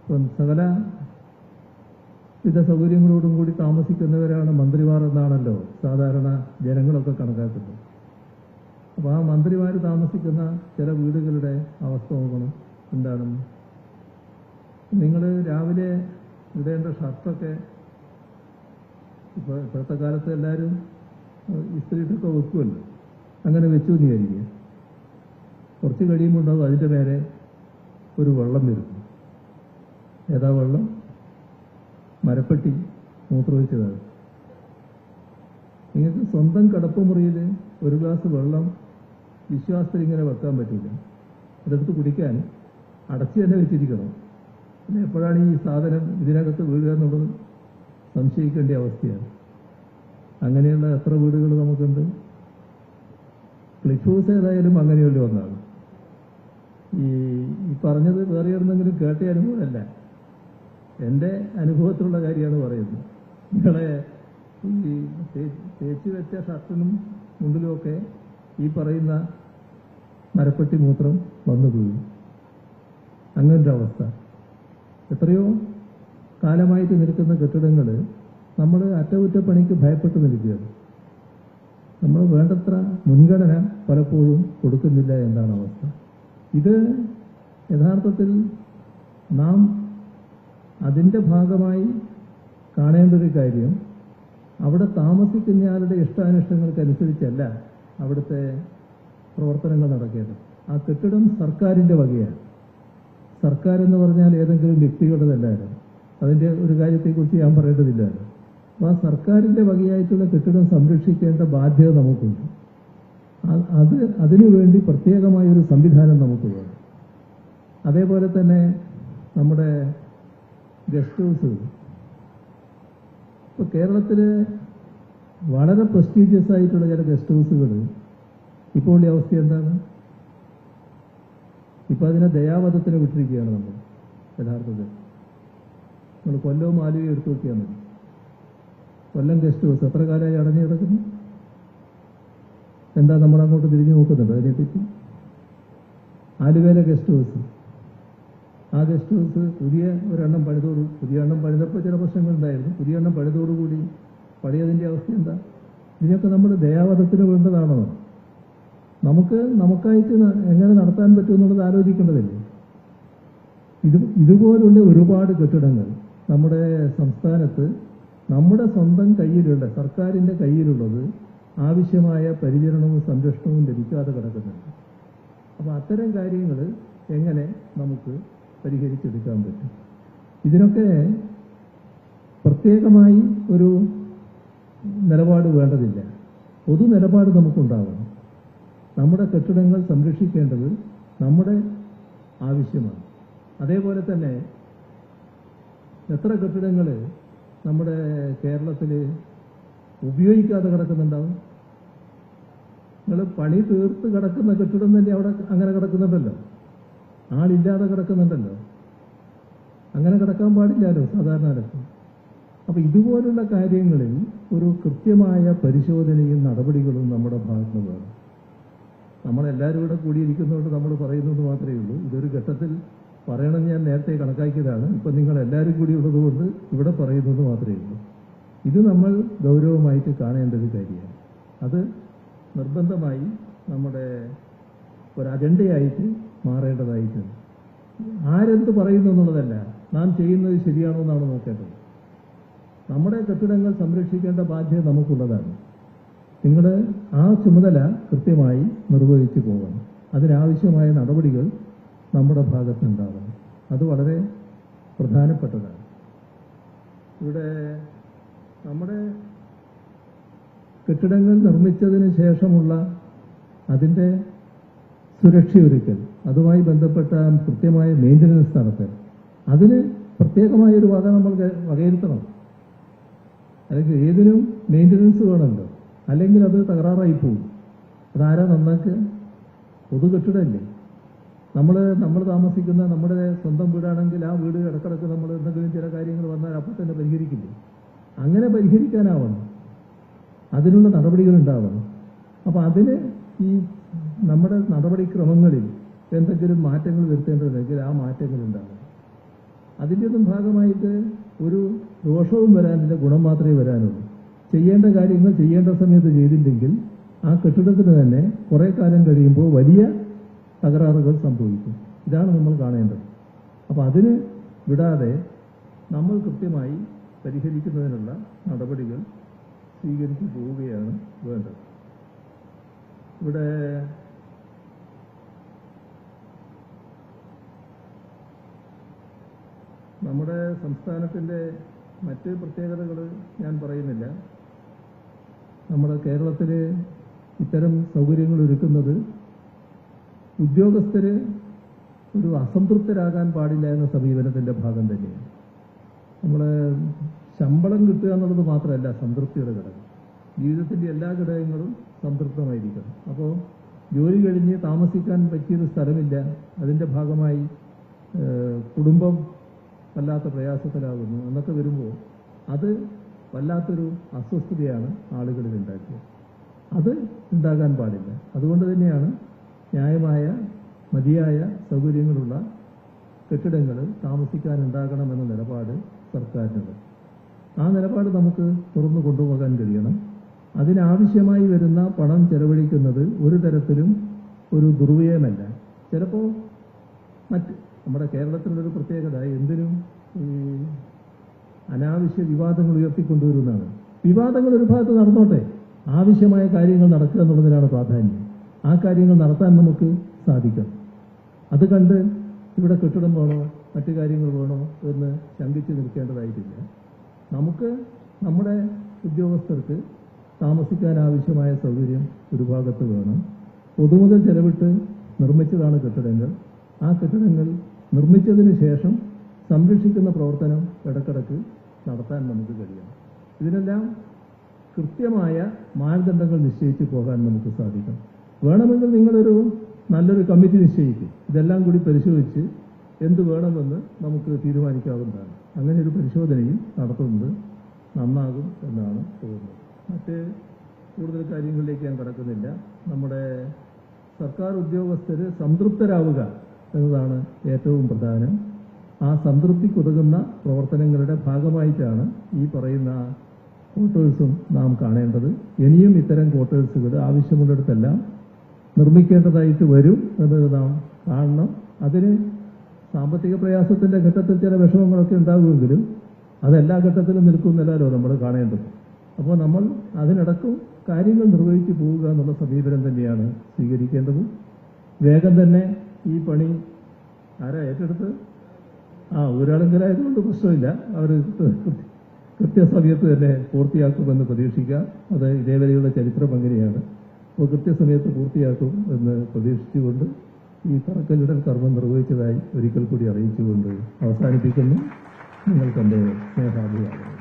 ഇപ്പം സകല വിധ സൗകര്യങ്ങളോടും കൂടി താമസിക്കുന്നവരാണ് മന്ത്രിമാർ എന്നാണല്ലോ സാധാരണ ജനങ്ങളൊക്കെ കണക്കാക്കുന്നത്. അപ്പോൾ ആ മന്ത്രിമാർ താമസിക്കുന്ന ചില വീടുകളുടെ അവസ്ഥ നോക്കണം എന്താണെന്ന്. നിങ്ങൾ രാവിലെ ഇടേണ്ട ഷർട്ടൊക്കെ ഇപ്പോഴത്തെ കാലത്ത് എല്ലാവരും ഇസ്ത്രീട്ടൊക്കെ വെക്കുമല്ലോ, അങ്ങനെ വെച്ചു എന്ന് വിചാരിക്കുക. കുറച്ച് കഴിയുമ്പോൾ ഉണ്ടാവും അതിൻ്റെ മേലെ ഒരു വെള്ളം വരും. ഏതാ വെള്ളം? മരപ്പെട്ടി മൂത്രമൊഴിച്ചതാണ്. നിങ്ങൾക്ക് സ്വന്തം കിടപ്പുമുറിയിൽ ഒരു ഗ്ലാസ് വെള്ളം വിശ്വാസത്തിൽ ഇങ്ങനെ വെക്കാൻ പറ്റില്ല. അതെടുത്ത് കുടിക്കാൻ അടച്ച് തന്നെ വെച്ചിരിക്കണം. പിന്നെ എപ്പോഴാണ് ഈ സാധനം ഇതിനകത്ത് വീഴുക എന്നുള്ളത് സംശയിക്കേണ്ട അവസ്ഥയാണ്. അങ്ങനെയുള്ള എത്ര വീടുകൾ നമുക്കുണ്ട്. ക്ലിഫ് ഹൗസ് ഏതായാലും അങ്ങനെയുള്ള ഒന്നാണ്. ഈ പറഞ്ഞത് വേറെ എന്തെങ്കിലും കേട്ട അനുഭവമല്ല, എൻ്റെ അനുഭവത്തിലുള്ള കാര്യമാണ് പറയുന്നത്. നിങ്ങളെ ഈ തേച്ച് വെച്ച ഷർട്ടിനും മുണ്ടിലുമൊക്കെ ഈ പറയുന്ന മരപ്പെട്ടി മൂത്രം വന്നു വീഴും. അങ്ങനൊരു അവസ്ഥ. എത്രയോ കാലമായിട്ട് നിൽക്കുന്ന കെട്ടിടങ്ങൾ നമ്മൾ അറ്റകുറ്റപ്പണിക്ക് ഭയപ്പെട്ട് നിൽക്കുകയാണ്. നമ്മൾ വേണ്ടത്ര മുൻഗണന പലപ്പോഴും കൊടുക്കുന്നില്ല എന്നാണ് അവസ്ഥ. ഇത് യഥാർത്ഥത്തിൽ നാം അതിൻ്റെ ഭാഗമായി കാണേണ്ട ഒരു കാര്യം, അവിടെ താമസിക്കുന്നയാളുടെ ഇഷ്ടാനിഷ്ടങ്ങൾക്കനുസരിച്ചല്ല അവിടുത്തെ പ്രവർത്തനങ്ങൾ നടക്കേണ്ടത്. ആ കെട്ടിടം സർക്കാരിൻ്റെ വകയാണ്. സർക്കാർ എന്ന് പറഞ്ഞാൽ ഏതെങ്കിലും വ്യക്തികളുടേതല്ലായിരുന്നു. അതിൻ്റെ ഒരു കാര്യത്തെക്കുറിച്ച് ഞാൻ പറയേണ്ടതില്ലായിരുന്നു. അപ്പോൾ ആ സർക്കാരിൻ്റെ വകയായിട്ടുള്ള കെട്ടിടം സംരക്ഷിക്കേണ്ട ബാധ്യത നമുക്കുണ്ട്. അതിനുവേണ്ടി പ്രത്യേകമായൊരു സംവിധാനം നമുക്ക് വേണം. അതേപോലെ തന്നെ നമ്മുടെ ഗസ്റ്റ് ഹൗസ്, ഇപ്പോൾ കേരളത്തിൽ വളരെ പ്രസ്റ്റീജിയസ് ആയിട്ടുള്ള ചില ഗസ്റ്റ് ഹൗസുകൾ ഇപ്പോൾ ഈ അവസ്ഥ എന്താണ്? ഇപ്പം അതിനെ ദയാവധത്തിന് വിട്ടിരിക്കുകയാണ് നമ്മൾ. യഥാർത്ഥത്തിൽ നമ്മൾ കൊല്ലവും ആലുവയും എടുത്തു നോക്കിയാൽ മതി. കൊല്ലം ഗസ്റ്റ് ഹൗസ് എത്ര കാലമായി അടഞ്ഞു കിടക്കുന്നു? എന്താ നമ്മളങ്ങോട്ട് തിരിഞ്ഞു നോക്കുന്നുണ്ട് അതിനെപ്പറ്റി? ആലുവയിലെ ഗസ്റ്റ് ഹൗസ്, ആ ഗസ്റ്റ് ഹൗസ് പുതിയ ഒരെണ്ണം പണിതപ്പോൾ ചില പ്രശ്നങ്ങളുണ്ടായിരുന്നു. പുതിയ എണ്ണം പണിതോടുകൂടി പഴയതിൻ്റെ അവസ്ഥ എന്താ? ഇതിനൊക്കെ നമ്മൾ ദയാവധത്തിന് വേണ്ടതാണോ? നമുക്കായിട്ട് എങ്ങനെ നടത്താൻ പറ്റുമെന്നുള്ളത് ആലോചിക്കേണ്ടതല്ലേ? ഇതുപോലുള്ള ഒരുപാട് കെട്ടിടങ്ങൾ നമ്മുടെ സംസ്ഥാനത്ത് നമ്മുടെ സ്വന്തം കയ്യിലുള്ള, സർക്കാരിൻ്റെ കയ്യിലുള്ളത് ആവശ്യമായ പരിചരണവും സംരക്ഷണവും ലഭിക്കാതെ കിടക്കുന്നുണ്ട്. അപ്പോൾ അത്തരം കാര്യങ്ങൾ എങ്ങനെ നമുക്ക് പരിഹരിച്ചെടുക്കാൻ പറ്റും? ഇതിനൊക്കെ പ്രത്യേകമായി ഒരു നിലപാട് വേണ്ടതില്ല. പൊതു നിലപാട് നമുക്കുണ്ടാവണം. നമ്മുടെ കെട്ടിടങ്ങൾ സംരക്ഷിക്കേണ്ടത് നമ്മുടെ ആവശ്യമാണ്. അതേപോലെ തന്നെ എത്ര കെട്ടിടങ്ങൾ നമ്മുടെ കേരളത്തിൽ ഉപയോഗിക്കാതെ കിടക്കുന്നുണ്ടാവും. നിങ്ങൾ പണി തീർത്ത് കിടക്കുന്ന കെട്ടിടം തന്നെ അവിടെ അങ്ങനെ കിടക്കുന്നുണ്ടല്ലോ, ആളില്ലാതെ കിടക്കുന്നുണ്ടല്ലോ. അങ്ങനെ കിടക്കാൻ പാടില്ലല്ലോ സാധാരണ കാലത്ത്. അപ്പോൾ ഇതുപോലുള്ള കാര്യങ്ങളിൽ ഒരു കൃത്യമായ പരിശോധനയും നടപടികളും നമ്മുടെ ഭാഗത്ത് വേണം. നമ്മളെല്ലാവരും ഇവിടെ കൂടിയിരിക്കുന്നതുകൊണ്ട് നമ്മൾ പറയുന്നത് മാത്രമേ ഉള്ളൂ. ഇതൊരു ഘട്ടത്തിൽ പറയണമെന്ന് ഞാൻ നേരത്തെ കണക്കാക്കിയതാണ്. ഇപ്പം നിങ്ങൾ എല്ലാവരും കൂടി ഉള്ളതുകൊണ്ട് ഇവിടെ പറയുന്നത് മാത്രമേ ഉള്ളൂ. ഇത് നമ്മൾ ഗൗരവമായിട്ട് കാണേണ്ട ഒരു കാര്യമാണ്. അത് നിർബന്ധമായി നമ്മുടെ ഒരു അജണ്ടയായിട്ട് മാറേണ്ടതായിട്ടുണ്ട്. ആരെന്ത് പറയുന്നു എന്നുള്ളതല്ല, നാം ചെയ്യുന്നത് ശരിയാണോ എന്നാണ് നോക്കേണ്ടത്. നമ്മുടെ കെട്ടിടങ്ങൾ സംരക്ഷിക്കേണ്ട ബാധ്യത നമുക്കുള്ളതാണ്. നിങ്ങൾ ആ ചുമതല കൃത്യമായി നിർവഹിച്ചു പോകണം. അതിനാവശ്യമായ നടപടികൾ നമ്മുടെ ഭാഗത്തുണ്ടാവണം. അത് വളരെ പ്രധാനപ്പെട്ടതാണ്. ഇവിടെ നമ്മുടെ കെട്ടിടങ്ങൾ നിർമ്മിച്ചതിന് ശേഷമുള്ള അതിൻ്റെ സുരക്ഷയൊരുക്കൽ, അതുമായി ബന്ധപ്പെട്ട കൃത്യമായ മെയിൻ്റനൻസ് നടത്തൽ, അതിന് പ്രത്യേകമായൊരു വക നമ്മൾ വകയിരുത്തണം. അല്ലെങ്കിൽ ഏതിനും മെയിൻ്റനൻസ് വേണമല്ലോ, അല്ലെങ്കിൽ അത് തകരാറായി പോകും. അതാരാ നന്നാക്കുക? പൊതു കെട്ടിടമല്ലേ. നമ്മൾ താമസിക്കുന്ന നമ്മുടെ സ്വന്തം വീടാണെങ്കിൽ ആ വീട് ഇടക്കിടക്ക് നമ്മൾ എന്തെങ്കിലും ചില കാര്യങ്ങൾ വന്നാൽ അപ്പോൾ തന്നെ പരിഹരിക്കില്ലേ? അങ്ങനെ പരിഹരിക്കാനാവണം, അതിനുള്ള നടപടികൾ ഉണ്ടാവണം. അപ്പോൾ അതിന് ഈ നമ്മുടെ നടപടിക്രമങ്ങളിൽ എന്തെങ്കിലും മാറ്റങ്ങൾ വരുത്തേണ്ടതുണ്ടെങ്കിൽ ആ മാറ്റങ്ങൾ ഉണ്ടാവണം. അതിൻ്റെയൊന്നും ഭാഗമായിട്ട് ഒരു ദോഷവും വരാനില്ല, ഗുണം മാത്രമേ വരാനുള്ളൂ. ചെയ്യേണ്ട കാര്യങ്ങൾ ചെയ്യേണ്ട സമയത്ത് ചെയ്തില്ലെങ്കിൽ ആ കെട്ടിടത്തിന് തന്നെ കുറേ കാലം കഴിയുമ്പോൾ വലിയ തകരാറുകൾ സംഭവിക്കും. ഇതാണ് നമ്മൾ കാണേണ്ടത്. അപ്പോൾ അതിന് വിടാതെ നമ്മൾ കൃത്യമായി പരിഹരിക്കുന്നതിനുള്ള നടപടികൾ സ്വീകരിച്ചു പോവുകയാണ് വേണ്ടത്. ഇവിടെ നമ്മുടെ സംസ്ഥാനത്തിൻ്റെ മറ്റ് പ്രത്യേകതകൾ ഞാൻ പറയുന്നില്ല. നമ്മുടെ കേരളത്തിൽ ഇത്തരം സൗകര്യങ്ങൾ ഒരുക്കുന്നത് ഉദ്യോഗസ്ഥർ ഒരു അസംതൃപ്തരാകാൻ പാടില്ല എന്ന സമീപനത്തിൻ്റെ ഭാഗം തന്നെയാണ്. നമ്മൾ ശമ്പളം കിട്ടുക എന്നുള്ളത് മാത്രമല്ല സംതൃപ്തിയുടെ ഘടകം. ജീവിതത്തിൻ്റെ എല്ലാ ഘടകങ്ങളും സംതൃപ്തമായിരിക്കണം. അപ്പോൾ ജോലി കഴിഞ്ഞ് താമസിക്കാൻ പറ്റിയൊരു സ്ഥലമില്ല, അതിൻ്റെ ഭാഗമായി കുടുംബം വല്ലാത്ത പ്രയാസത്തിലാകുന്നു എന്നൊക്കെ വരുമ്പോൾ അത് വല്ലാത്തൊരു അസ്വസ്ഥതയാണ് ആളുകളിൽ ഉണ്ടാക്കിയത്. അത് ഉണ്ടാകാൻ പാടില്ല. അതുകൊണ്ട് തന്നെയാണ് ന്യായമായ മതിയായ സൗകര്യങ്ങളുള്ള കെട്ടിടങ്ങൾ താമസിക്കാനുണ്ടാകണമെന്ന നിലപാട് സർക്കാരിനുണ്ട്. ആ നിലപാട് നമുക്ക് തുറന്നു കൊണ്ടുപോകാൻ കഴിയണം. അതിനാവശ്യമായി വരുന്ന പണം ചെലവഴിക്കുന്നത് ഒരു തരത്തിലും ഒരു ദുർവ്യയമല്ല. ചിലപ്പോൾ നമ്മുടെ കേരളത്തിലൊരു പ്രത്യേകത എന്തിനും ഈ അനാവശ്യ വിവാദങ്ങൾ ഉയർത്തിക്കൊണ്ടുവരുന്നതാണ്. വിവാദങ്ങൾ ഒരു ഭാഗത്ത് നടന്നോട്ടെ, ആവശ്യമായ കാര്യങ്ങൾ നടക്കുക എന്നുള്ളതിനാണ് പ്രാധാന്യം. ആ കാര്യങ്ങൾ നടത്താൻ നമുക്ക് സാധിക്കണം. അത് കണ്ട് ഇവിടെ കെട്ടിടം വേണോ മറ്റു കാര്യങ്ങൾ വേണോ എന്ന് ശങ്കിച്ച് നിൽക്കേണ്ടതായിട്ടില്ല. നമുക്ക് നമ്മുടെ ഉദ്യോഗസ്ഥർക്ക് താമസിക്കാൻ ആവശ്യമായ സൗകര്യം ഒരു ഭാഗത്ത് വേണം. പൊതുമുതൽ ചെലവിട്ട് നിർമ്മിച്ചതാണ് കെട്ടിടങ്ങൾ. ആ കെട്ടിടങ്ങൾ നിർമ്മിച്ചതിന് ശേഷം സംരക്ഷിക്കുന്ന പ്രവർത്തനം ഇടക്കിടക്ക് നടത്താൻ നമുക്ക് കഴിയണം. ഇതിനെല്ലാം കൃത്യമായ മാനദണ്ഡങ്ങൾ നിശ്ചയിച്ച് പോകാൻ നമുക്ക് സാധിക്കണം. വേണമെങ്കിൽ നിങ്ങളൊരു നല്ലൊരു കമ്മിറ്റി നിശ്ചയിക്കും. ഇതെല്ലാം കൂടി പരിശോധിച്ച് എന്ത് വേണമെന്ന് നമുക്ക് തീരുമാനിക്കാവുന്നതാണ്. അങ്ങനെ ഒരു പരിശോധനയും നടത്തുന്നത് നന്നാകും എന്നാണ് തോന്നുന്നത്. മറ്റ് കൂടുതൽ കാര്യങ്ങളിലേക്ക് ഞാൻ കടക്കുന്നില്ല. നമ്മുടെ സർക്കാർ ഉദ്യോഗസ്ഥർ സംതൃപ്തരാവുക എന്നതാണ് ഏറ്റവും പ്രധാനം. ആ സംതൃപ്തിക്കുതകുന്ന പ്രവർത്തനങ്ങളുടെ ഭാഗമായിട്ടാണ് ഈ പറയുന്ന ക്വാർട്ടേഴ്സും നാം കാണേണ്ടത്. ഇനിയും ഇത്തരം ക്വാർട്ടേഴ്സുകൾ ആവശ്യമുള്ളിടത്തെല്ലാം നിർമ്മിക്കേണ്ടതായിട്ട് വരും എന്നത് നാം കാണണം. അതിന് സാമ്പത്തിക പ്രയാസത്തിൻ്റെ ഘട്ടത്തിൽ ചില വിഷമങ്ങളൊക്കെ ഉണ്ടാകുമെങ്കിലും അതെല്ലാ ഘട്ടത്തിലും നിൽക്കുന്നില്ലല്ലോ നമ്മൾ കാണേണ്ടത്. അപ്പോൾ നമ്മൾ അതിനിടക്കും കാര്യങ്ങൾ നിർവഹിച്ചു പോവുക എന്നുള്ള സമീപനം തന്നെയാണ് സ്വീകരിക്കേണ്ടത്. വേഗം തന്നെ ഈ പണി ആരാ ഏറ്റെടുത്ത് ഒരാളെങ്കിലായതുകൊണ്ട് പ്രശ്നമില്ല. അവർ കൃത്യസമയത്ത് തന്നെ പൂർത്തിയാക്കുമെന്ന് പ്രതീക്ഷിക്കാം. അത് ഇതേവരെയുള്ള ചരിത്രം അങ്ങനെയാണ്. അപ്പോൾ കൃത്യസമയത്ത് പൂർത്തിയാക്കും എന്ന് പ്രതീക്ഷിച്ചുകൊണ്ട് ഈ തറക്കല്ലിടൽ കർമ്മം നിർവഹിച്ചതായി ഒരിക്കൽ കൂടി അറിയിച്ചുകൊണ്ട് അവസാനിപ്പിക്കുന്നു. നിങ്ങൾക്ക് എൻ്റെ സ്നേഹാഭിവാദം.